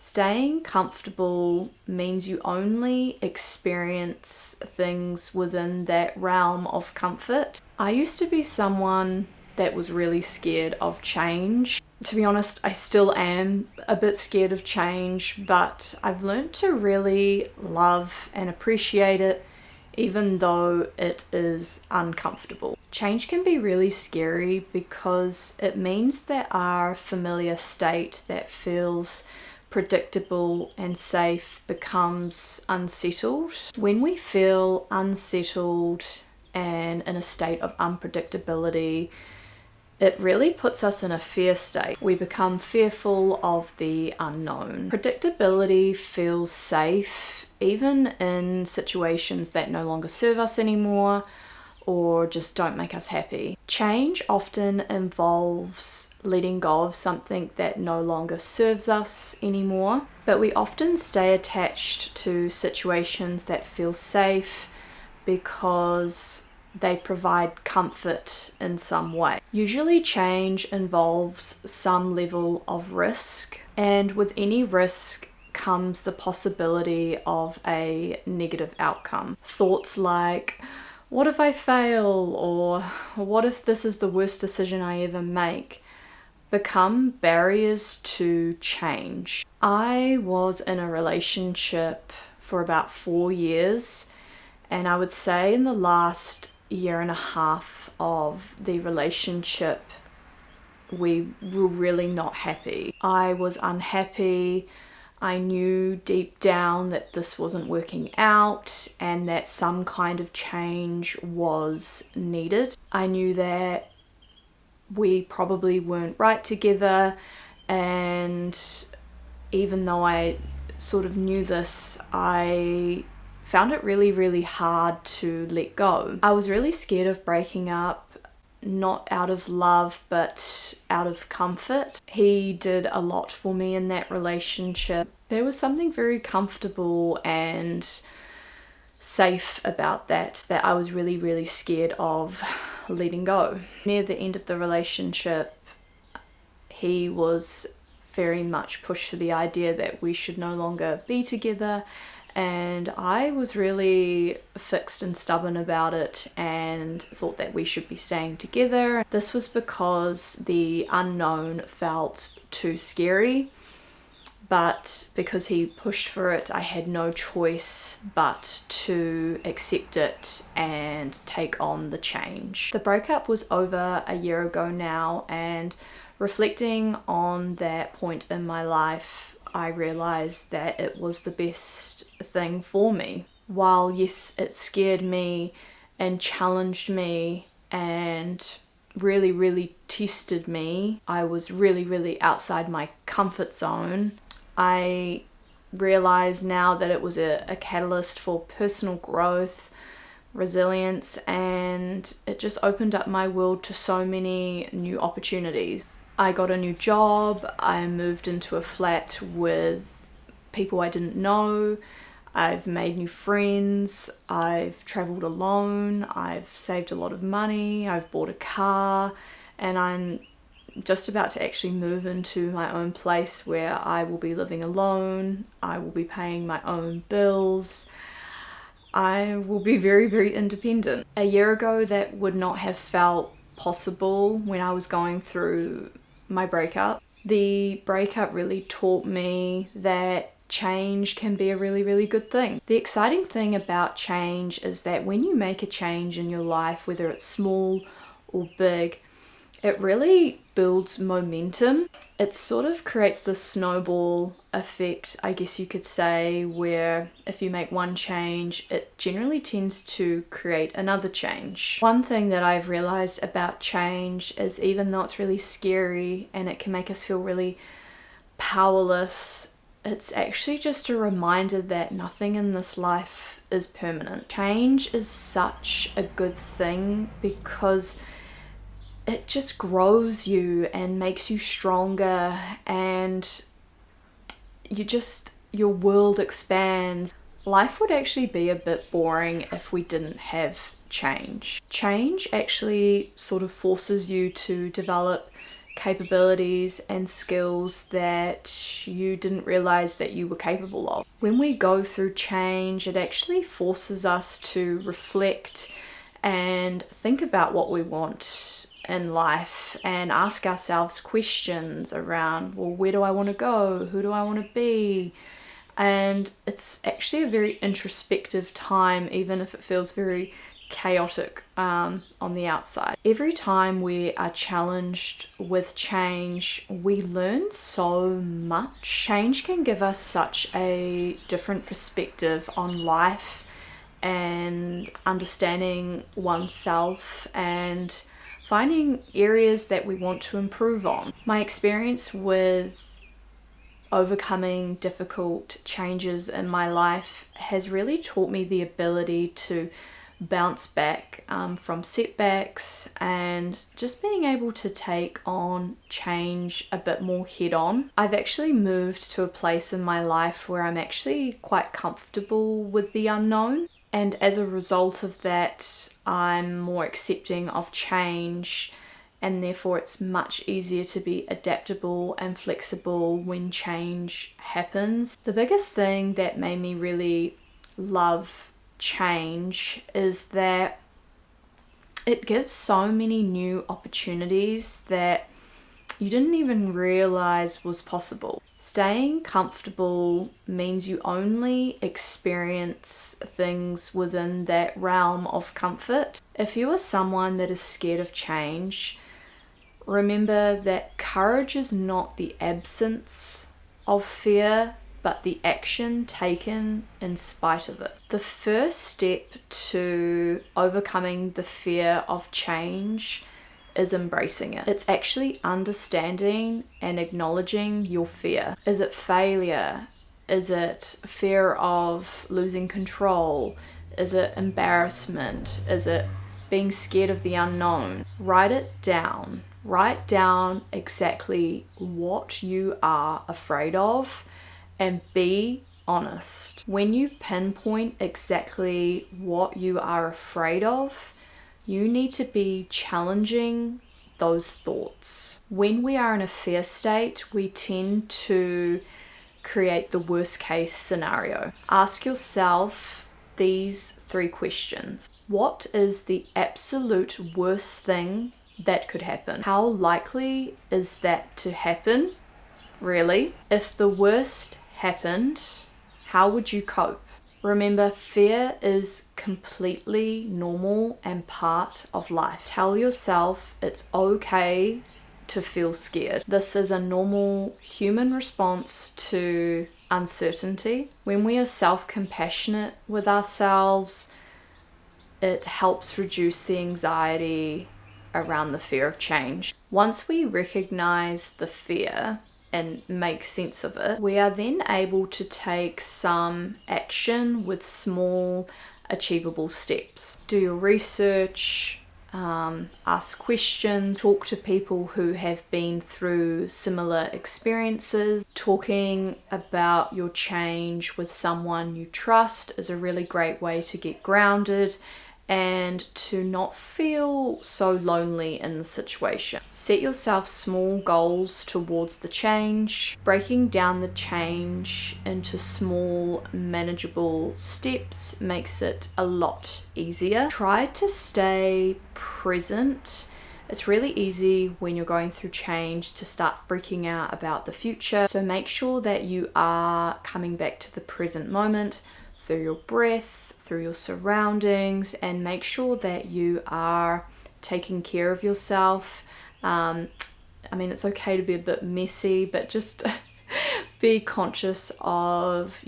Staying comfortable means you only experience things within that realm of comfort. I used to be someone that was really scared of change. To be honest, I still am a bit scared of change, but I've learned to really love and appreciate it, even though it is uncomfortable. Change can be really scary because it means that our familiar state that feels predictable and safe becomes unsettled. When we feel unsettled and in a state of unpredictability, it really puts us in a fear state. We become fearful of the unknown. Predictability feels safe, even in situations that no longer serve us anymore or just don't make us happy. Change often involves letting go of something that no longer serves us anymore, but we often stay attached to situations that feel safe because they provide comfort in some way. Usually change involves some level of risk, and with any risk comes the possibility of a negative outcome. Thoughts like, what if I fail? Or what if this is the worst decision I ever make? Become barriers to change. I was in a relationship for about 4 years, and I would say in the last year and a half of the relationship, we were really not happy. I was unhappy. I knew deep down that this wasn't working out and that some kind of change was needed. I knew that we probably weren't right together, and even though I sort of knew this, I found it really, really hard to let go. I was really scared of breaking up, not out of love, but out of comfort. He did a lot for me in that relationship. There was something very comfortable and safe about that I was really, really scared of letting go. Near the end of the relationship, he was very much pushed for the idea that we should no longer be together, and I was really fixed and stubborn about it and thought that we should be staying together. This was because the unknown felt too scary, but because he pushed for it, I had no choice but to accept it and take on the change. The breakup was over a year ago now, and reflecting on that point in my life, I realized that it was the best thing for me. While yes, it scared me and challenged me and really, really tested me, I was really, really outside my comfort zone. I realize now that it was a catalyst for personal growth, resilience, and it just opened up my world to so many new opportunities. I got a new job, I moved into a flat with people I didn't know, I've made new friends, I've traveled alone, I've saved a lot of money, I've bought a car, and I'm just about to actually move into my own place where I will be living alone, I will be paying my own bills, I will be very, very independent. A year ago that would not have felt possible when I was going through my breakup. The breakup really taught me that change can be a really, really good thing. The exciting thing about change is that when you make a change in your life, whether it's small or big, it really builds momentum. It sort of creates this snowball effect, I guess you could say, where if you make one change, it generally tends to create another change. One thing that I've realized about change is even though it's really scary and it can make us feel really powerless, it's actually just a reminder that nothing in this life is permanent. Change is such a good thing because it just grows you and makes you stronger, and your world expands. Life would actually be a bit boring if we didn't have change. Change actually sort of forces you to develop capabilities and skills that you didn't realize that you were capable of. When we go through change, it actually forces us to reflect and think about what we want in life and ask ourselves questions around, well, where do I want to go? Who do I want to be? And it's actually a very introspective time, even if it feels very chaotic on the outside. Every time we are challenged with change, we learn so much. Change can give us such a different perspective on life and understanding oneself and finding areas that we want to improve on. My experience with overcoming difficult changes in my life has really taught me the ability to bounce back from setbacks and just being able to take on change a bit more head on. I've actually moved to a place in my life where I'm actually quite comfortable with the unknown, and as a result of that, I'm more accepting of change, and therefore it's much easier to be adaptable and flexible when change happens. The biggest thing that made me really love change is that it gives so many new opportunities that you didn't even realize was possible. Staying comfortable means you only experience things within that realm of comfort. If you are someone that is scared of change, remember that courage is not the absence of fear, but the action taken in spite of it. The first step to overcoming the fear of change is embracing it. It's actually understanding and acknowledging your fear. Is it failure? Is it fear of losing control? Is it embarrassment? Is it being scared of the unknown? Write it down. Write down exactly what you are afraid of and be honest. When you pinpoint exactly what you are afraid of, you need to be challenging those thoughts. When we are in a fear state, we tend to create the worst case scenario. Ask yourself these 3 questions. What is the absolute worst thing that could happen? How likely is that to happen? Really? If the worst happened, how would you cope? Remember, fear is completely normal and part of life. Tell yourself it's okay to feel scared. This is a normal human response to uncertainty. When we are self-compassionate with ourselves, it helps reduce the anxiety around the fear of change. Once we recognize the fear and make sense of it, we are then able to take some action with small, achievable steps. Do your research, ask questions, talk to people who have been through similar experiences. Talking about your change with someone you trust is a really great way to get grounded and to not feel so lonely in the situation. Set yourself small goals towards the change. Breaking down the change into small, manageable steps makes it a lot easier. Try to stay present. It's really easy when you're going through change to start freaking out about the future. So make sure that you are coming back to the present moment through your breath, through your surroundings, and make sure that you are taking care of yourself. I mean, it's okay to be a bit messy, but just be conscious of,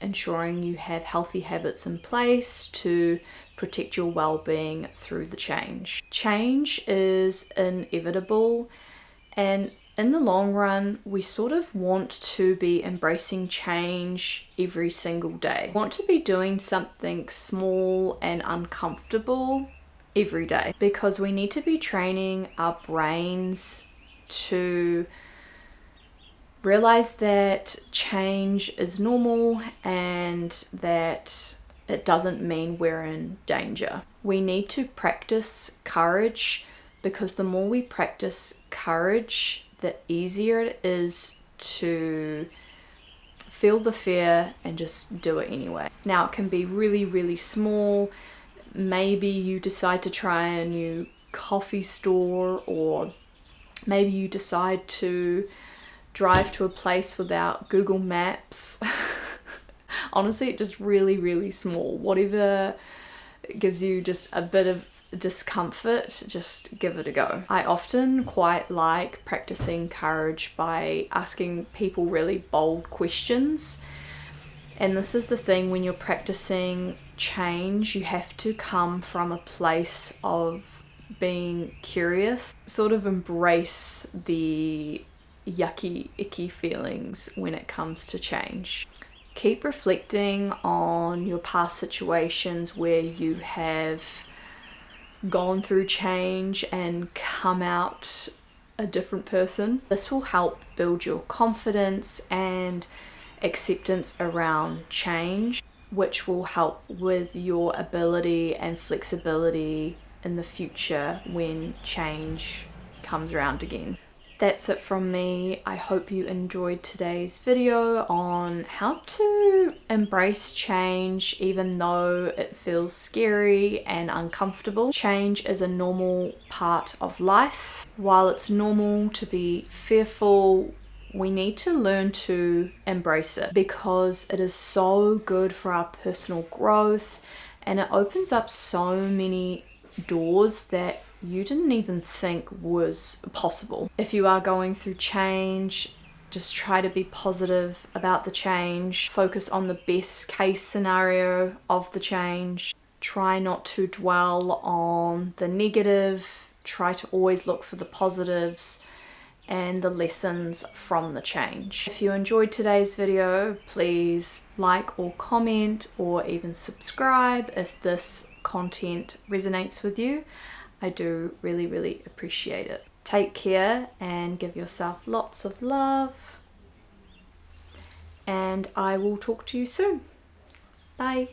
ensuring you have healthy habits in place to protect your well-being through the change. Change is inevitable, and in the long run, we sort of want to be embracing change every single day. We want to be doing something small and uncomfortable every day, because we need to be training our brains to realize that change is normal and that it doesn't mean we're in danger. We need to practice courage, because the more we practice courage, the easier it is to feel the fear and just do it anyway. Now, it can be really, really small. Maybe you decide to try a new coffee store, or maybe you decide to drive to a place without Google Maps. Honestly, just really, really small. Whatever gives you just a bit of discomfort, just give it a go. I often quite like practicing courage by asking people really bold questions. And this is the thing, when you're practicing change, you have to come from a place of being curious, sort of embrace the yucky, icky feelings when it comes to change. Keep reflecting on your past situations where you have gone through change and come out a different person. This will help build your confidence and acceptance around change, which will help with your ability and flexibility in the future when change comes around again. That's it from me. I hope you enjoyed today's video on how to embrace change even though it feels scary and uncomfortable. Change is a normal part of life. While it's normal to be fearful, we need to learn to embrace it because it is so good for our personal growth, and it opens up so many doors that you didn't even think was possible. If you are going through change, just try to be positive about the change. Focus on the best case scenario of the change. Try not to dwell on the negative. Try to always look for the positives and the lessons from the change. If you enjoyed today's video, please like or comment or even subscribe if this content resonates with you. I do really, really appreciate it. Take care and give yourself lots of love. And I will talk to you soon. Bye.